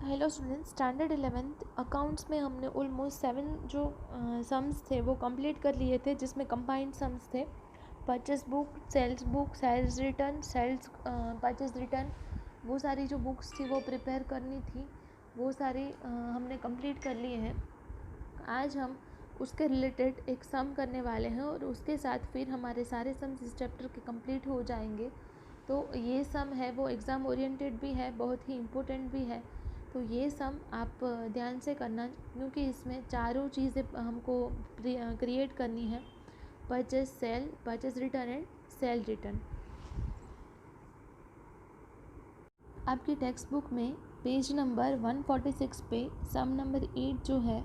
Hello students, standard 11th accounts में हमने almost 7 जो सम्स थे वो कंप्लीट कर लिए थे, जिसमें कंबाइंड सम्स थे purchase book, sales return, sales purchase return. वो सारी जो बुक्स थी वो प्रिपेयर करनी थी, वो सारी हमने कंप्लीट कर लिए हैं। आज हम उसके रिलेटेड एक सम करने वाले हैं और उसके साथ फिर हमारे सारे सम्स इस चैप्टर के कंप्लीट हो जाएंगे। तो ये सम है वो एग्ज़ाम ओरिएंटेड भी है, बहुत ही इम्पोर्टेंट भी है। तो ये सम आप ध्यान से करना, क्योंकि इसमें चारों चीज़ें हमको क्रिएट करनी है: purchase sale, purchase return and sale return. आपकी टेक्स्ट बुक में पेज नंबर 146 पे सम नंबर 8 जो है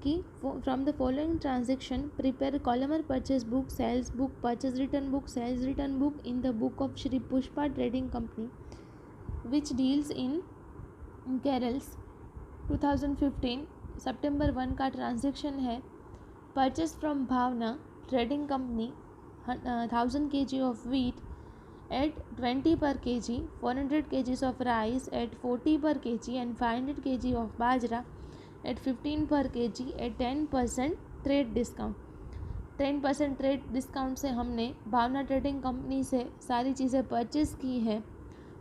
कि from the following transaction prepare columnar purchase book, sales book, purchase return book, sales return book in the book of Shri Pushpa trading company which deals in cereals 2015। सितंबर 1 का transaction है। Purchase from Bhavna trading company 1000 kg of wheat at 20 per kg, 400 kgs of rice at 40 per kg and 500 kg of bajra at 15 per kg at 10% trade discount. 10% trade discount से हमने भावना trading company से सारी चीज़ें purchase की है।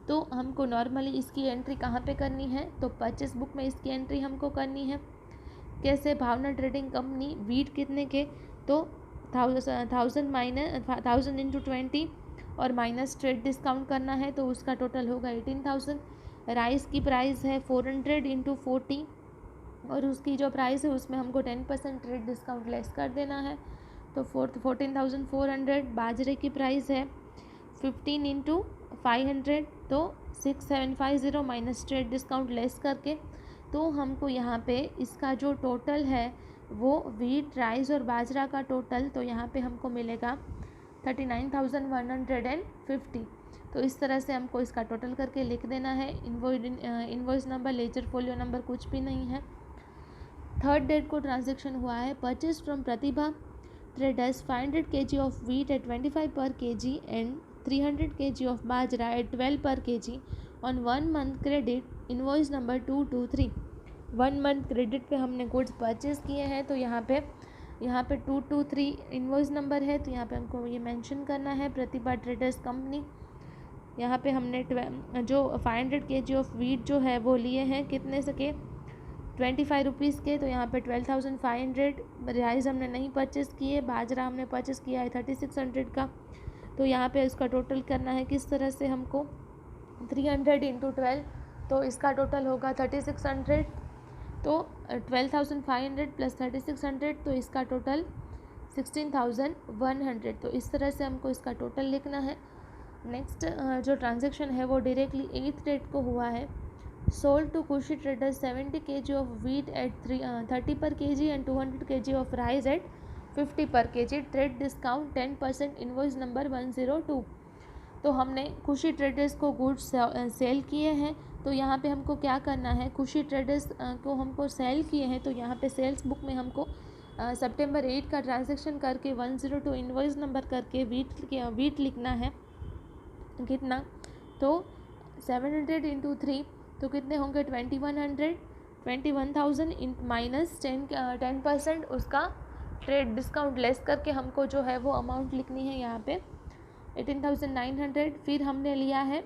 तो हमको normally इसकी एंट्री कहाँ पे करनी है? तो परचेस बुक में इसकी एंट्री हमको करनी है। कैसे? भावना ट्रेडिंग कंपनी वीट कितने के, तो 1000 इंटू 20 और माइनस ट्रेड डिस्काउंट करना है, तो उसका टोटल होगा 18,000। राइस की प्राइस है 400 इंटू 40 और उसकी जो प्राइस है उसमें हमको 10% ट्रेड डिस्काउंट लेस कर देना है, तो 14,400। बाजरे की प्राइस है 15 इंटू 500, तो 6750 माइनस ट्रेड डिस्काउंट लेस करके। तो हमको यहाँ पे इसका जो टोटल है वो वीट, राइस और बाजरा का टोटल, तो यहाँ पे हमको मिलेगा 39,150। तो इस तरह से हमको इसका टोटल करके लिख देना है। Invoice number, ledger folio number कुछ भी नहीं है। थर्ड डेट को ट्रांजेक्शन हुआ है। Purchase from Pratibha traders 500 kg of wheat at 25 per kg and 300 kg of bajra at 12 per kg on 1 month credit, invoice number 223। 1 month credit पे हमने गुड्स परचेज किए हैं, तो यहाँ पे 223 इनवॉइस नंबर है, तो यहाँ पे हमको ये मेंशन करना है प्रतिभा ट्रेडर्स कंपनी। यहाँ पे हमने जो 500 kg ऑफ वीट जो है वो लिए हैं कितने से के, 25 रुपीज़ के, तो यहाँ पे 12,500। राइस हमने नहीं परचेज़ किए, बाजरा हमने परचेज़ किया है 3600 का, तो यहाँ पे उसका टोटल करना है किस तरह से हमको, 300 इंटू 12, तो इसका टोटल होगा 3600। तो 12,500 प्लस 3600, तो इसका टोटल 16,100। तो इस तरह से हमको इसका टोटल लिखना है। नेक्स्ट जो ट्रांजेक्शन है वो डायरेक्टली 8th डेट को हुआ है। Sold to Khushi traders 70 kg of wheat at 30 per kg and 200 kg of rice at 50 per kg, trade discount 10%, invoice number 102। तो हमने खुशी ट्रेडर्स को गुड्स सेल किए हैं, तो यहाँ पे हमको क्या करना है, खुशी ट्रेडर्स को हमको सेल किए हैं, तो यहाँ पे सेल्स बुक में हमको सितंबर 8 का ट्रांजेक्शन करके 102 इनवॉइस नंबर करके वीट लिखना है। कितना? तो 700 इंटू 3, तो कितने होंगे 21,000 इन माइनस 10% उसका ट्रेड डिस्काउंट लेस करके हमको जो है वो अमाउंट लिखनी है यहाँ पे 18,900। फिर हमने लिया है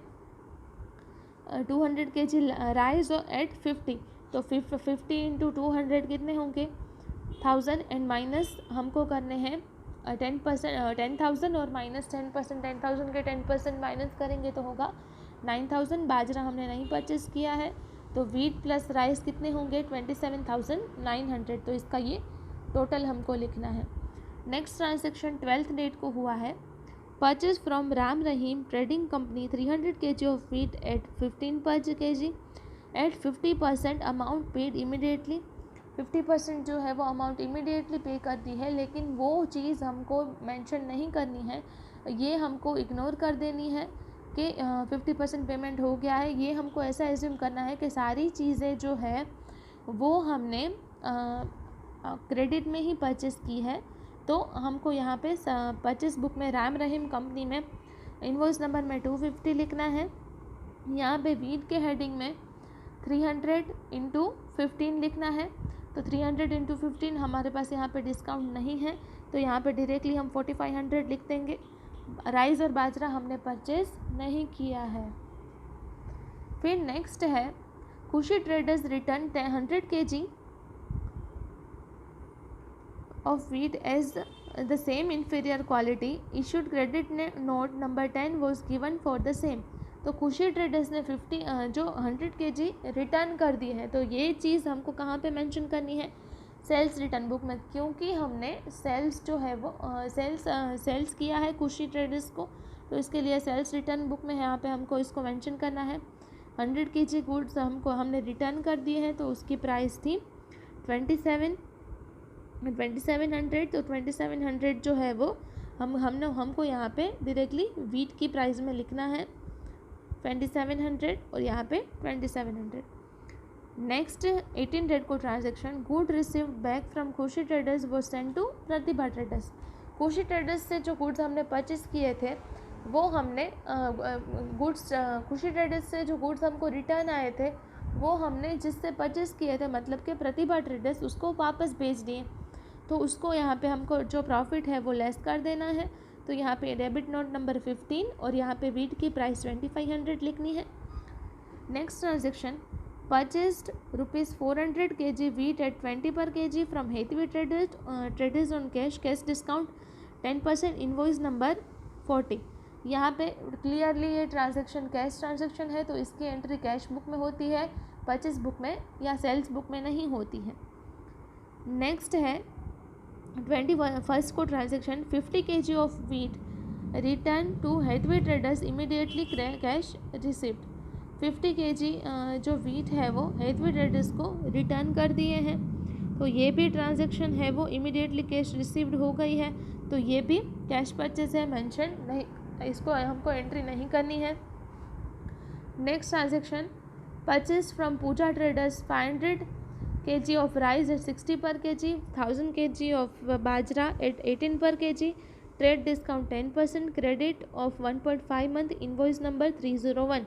200 kg राइस एट 50, तो 50 इंटू 200 कितने होंगे 1000 एंड माइनस हमको करने हैं 10,000 और माइनस 10%, 10,000 के 10% माइनस करेंगे तो होगा 9,000। बाजरा हमने नहीं परचेज़ किया है, तो वीट प्लस राइस कितने होंगे 27,900, तो इसका ये टोटल हमको लिखना है। नेक्स्ट ट्रांजेक्शन 12th डेट को हुआ है। Purchase from Ram Rahim trading company 300 kg of wheat at 15 per kg at 50%, amount paid immediately. 50% जो है वो अमाउंट इमीडिएटली पे कर दी है, लेकिन वो चीज़ हमको मेंशन नहीं करनी है, ये हमको इग्नोर कर देनी है कि 50% पेमेंट हो गया है। ये हमको ऐसा एज्यूम करना है कि सारी चीज़ें जो है वो हमने क्रेडिट में ही परचेस की है। तो हमको यहाँ पे परचेस बुक में राम रहीम कंपनी में इनवॉइस नंबर में 250 लिखना है। यहाँ पे वीट के हेडिंग में 300 इंटू 15 लिखना है। तो 300 इंटू 15 हमारे पास यहाँ पे डिस्काउंट नहीं है, तो यहाँ पे डायरेक्टली हम 4500 लिख देंगे। राइस और बाजरा हमने परचेज नहीं किया है। फिर नेक्स्ट है खुशी traders return 100 kg of wheat as the same inferior quality, issued credit note number 10 was given for the same। तो खुशी ट्रेडर्स ने 100 kg रिटर्न कर दिए हैं। तो ये चीज़ हमको कहाँ पे मेंशन करनी है? सेल्स रिटर्न बुक में, क्योंकि हमने सेल्स जो है वो सेल्स किया है खुशी ट्रेडर्स को, तो इसके लिए सेल्स रिटर्न बुक में यहाँ पे हमको इसको मेंशन करना है। 100 kg गुड्स हमने रिटर्न कर दिए हैं, तो उसकी प्राइस थी 2700। तो 2700 जो है वो हमको यहाँ पे डायरेक्टली वीट की प्राइस में लिखना है 2700 और यहाँ पे 2700। नेक्स्ट 18 को transaction good received back from खुशी ट्रेडर्स वो सेंड टू प्रतिभा ट्रेडर्स। खुशी ट्रेडर्स से जो गुड्स हमने परचेस किए थे वो हमने खुशी ट्रेडर्स से जो गुड्स हमको रिटर्न आए थे वो हमने जिससे परचेस किए थे, मतलब कि प्रतिभा ट्रेडर्स, उसको वापस भेज दिए। तो उसको यहाँ पे हमको जो प्रॉफिट है वो लेस कर देना है। तो यहाँ पे डेबिट नोट नंबर 15 और यहाँ पे वीट की प्राइस 2500 लिखनी है। Next transaction purchased ₹400 kg wheat at 20 per kg from Hathway traders on cash discount 10%, invoice number 40। यहाँ पे क्लियरली ये ट्रांजेक्शन कैश ट्रांजेक्शन है, तो इसकी एंट्री कैश बुक में होती है, परचेस बुक में या सेल्स बुक में नहीं होती है। नेक्स्ट है 21 को transaction 50 kg of wheat return to Hathaway traders immediately cash receipt. 50 kg जो वीट है वो हेथवे ट्रेडर्स को रिटर्न कर दिए हैं, तो ये भी ट्रांजेक्शन है वो इमीडिएटली कैश रिसीव्ड हो गई है, तो ये भी कैश परचेज है, मेंशन नहीं, इसको हमको एंट्री नहीं करनी है। Next transaction purchase from Puja traders 500 kg of rice at 60 per kg, 1000 kg of bajra at 18 per kg, trade discount 10%, credit of 1.5 month, invoice number 301।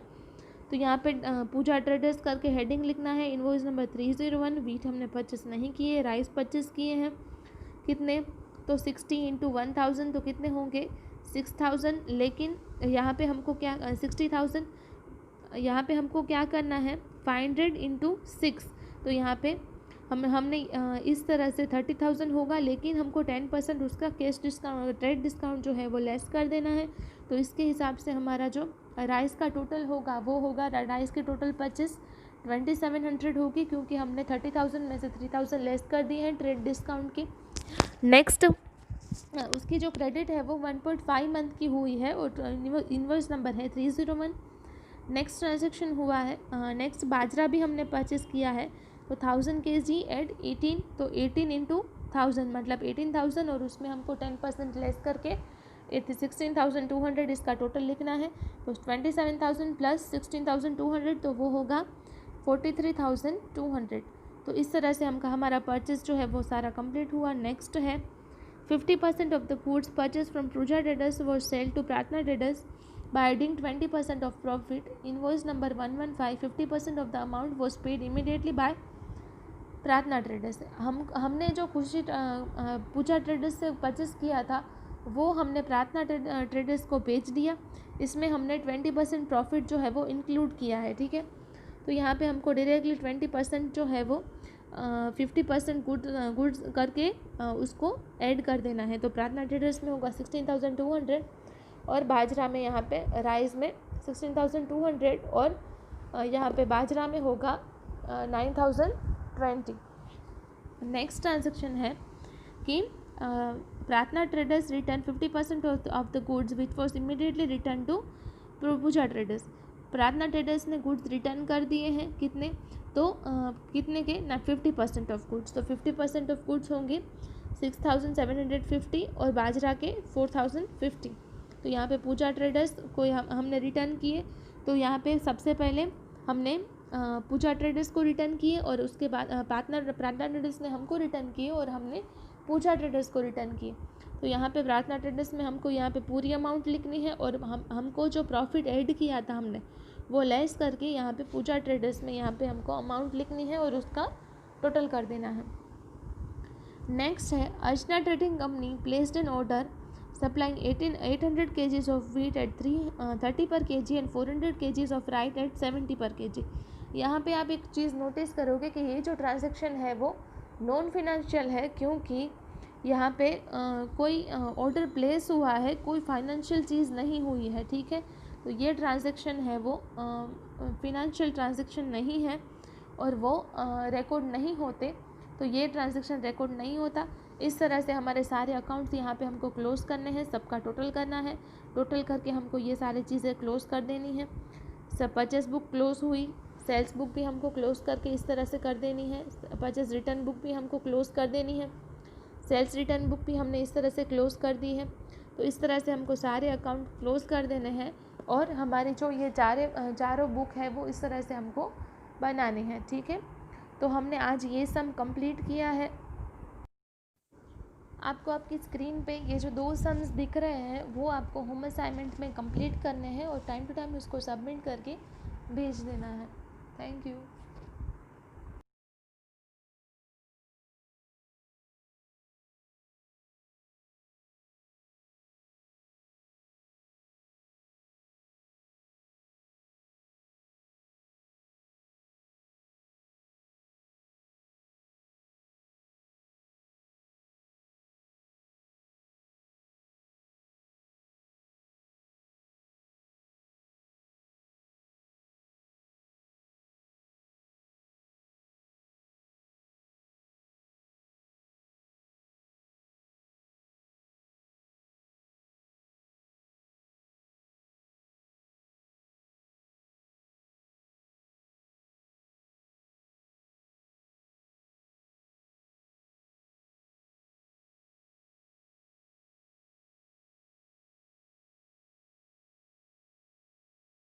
तो यहाँ पे पूजा ट्रेडर्स करके हेडिंग लिखना है, इनवॉइस नंबर 301। वीट हमने परचेस नहीं किए, राइस परचेस किए हैं। कितने? तो 60 इंटू 1000 तो कितने होंगे? 6000। लेकिन यहाँ पे हमको क्या 60,000, यहाँ पे हमको क्या करना है? 500 इंटू 6। तो यहाँ पे हमने इस तरह से 30,000 होगा, लेकिन हमको 10% उसका कैश डिस्काउंट, ट्रेड डिस्काउंट जो है वो लेस कर देना है। तो इसके हिसाब से हमारा जो राइस का टोटल होगा वो होगा, राइस की टोटल परचेस 2700 होगी, क्योंकि हमने 30,000 में से 3000 लेस कर दिए हैं ट्रेड डिस्काउंट की। नेक्स्ट उसकी जो क्रेडिट है वो 1.5 मंथ की हुई है और इनवॉइस नंबर है 301। नेक्स्ट ट्रांजेक्शन हुआ है, नेक्स्ट बाजरा भी हमने परचेस किया है, तो 1000 kg एट 18, तो 18 इंटू 1000 मतलब 18,000 और उसमें हमको 10% लेस करके 16,200 इसका टोटल लिखना है। तो 27,000 प्लस 16,200 तो वो होगा 43,200। तो इस तरह से हमारा परचेस जो है वो सारा कंप्लीट हुआ। नेक्स्ट है 50% of the goods purchase from Puja traders were sell to Prarthana traders by adding 20% of profit, invoice number 115। 50% of the amount was paid immediately by Prarthana traders. हमने जो खुशी पूजा ट्रेडर्स से परचेस किया था वो हमने प्रार्थना ट्रेडर्स को बेच दिया। इसमें हमने 20% प्रॉफिट जो है वो इंक्लूड किया है, ठीक है। तो यहाँ पे हमको डायरेक्टली 20% जो है वो 50% गुड्स करके उसको ऐड कर देना है। तो प्रार्थना ट्रेडर्स में होगा 16,200 और बाजरा में यहाँ पे राइस में 16,200 और यहाँ पे बाजरा में होगा 9,020। नेक्स्ट ट्रांजेक्शन है कि Prarthana traders return 50% of the goods which was immediately return to Pooja traders. Prarthana traders ने गुड्स रिटर्न कर दिए हैं, कितने? तो कितने के ना 50% ऑफ गुड्स। तो 50% ऑफ गुड्स होंगे 6,750 और बाजरा के 4,050। तो यहाँ पे पूजा ट्रेडर्स को हमने रिटर्न किए। तो यहाँ पे सबसे पहले हमने पूजा ट्रेडर्स को रिटर्न किए और उसके बाद प्रार्थना ट्रेडर्स ने हमको रिटर्न किए और हमने पूजा ट्रेडर्स को रिटर्न किए। तो यहाँ पे प्रार्थना ट्रेडर्स में हमको यहाँ पे पूरी अमाउंट लिखनी है और हमको जो प्रॉफिट ऐड किया था हमने वो लेस करके यहाँ पे पूजा ट्रेडर्स में यहाँ पे हमको अमाउंट लिखनी है और उसका टोटल कर देना है। नेक्स्ट है Archana trading company placed an order supplying 800 kgs of wheat at 30 per kg and 400 kgs of rice at 70 per kg। यहाँ पे आप एक चीज़ नोटिस करोगे कि ये जो ट्रांजैक्शन है वो नॉन फिनेंशियल है, क्योंकि यहाँ पे कोई ऑर्डर प्लेस हुआ है, कोई फाइनेंशियल चीज़ नहीं हुई है, ठीक है। तो ये ट्रांजैक्शन है वो फिनेंशियल ट्रांजैक्शन नहीं है और वो रिकॉर्ड नहीं होते, तो ये ट्रांजैक्शन रिकॉर्ड नहीं होता। इस तरह से हमारे सारे अकाउंट्स यहाँ पे हमको क्लोज करने हैं, सबका टोटल करना है। टोटल करके हमको ये सारी चीज़ें क्लोज कर देनी है। सब परचेस बुक क्लोज हुई, सेल्स बुक भी हमको क्लोज करके इस तरह से कर देनी है। परचेस रिटर्न बुक भी हमको क्लोज कर देनी है। सेल्स रिटर्न बुक भी हमने इस तरह से क्लोज कर दी है। तो इस तरह से हमको सारे अकाउंट क्लोज कर देने हैं और हमारी जो ये चारों बुक है वो इस तरह से हमको बनानी है, ठीक है। तो हमने आज ये सम कंप्लीट किया है। आपको आपकी स्क्रीन पे ये जो 2 सम्स दिख रहे हैं वो आपको होम असाइनमेंट में कंप्लीट करने हैं और टाइम टू टाइम उसको सबमिट करके भेज देना है। Thank you.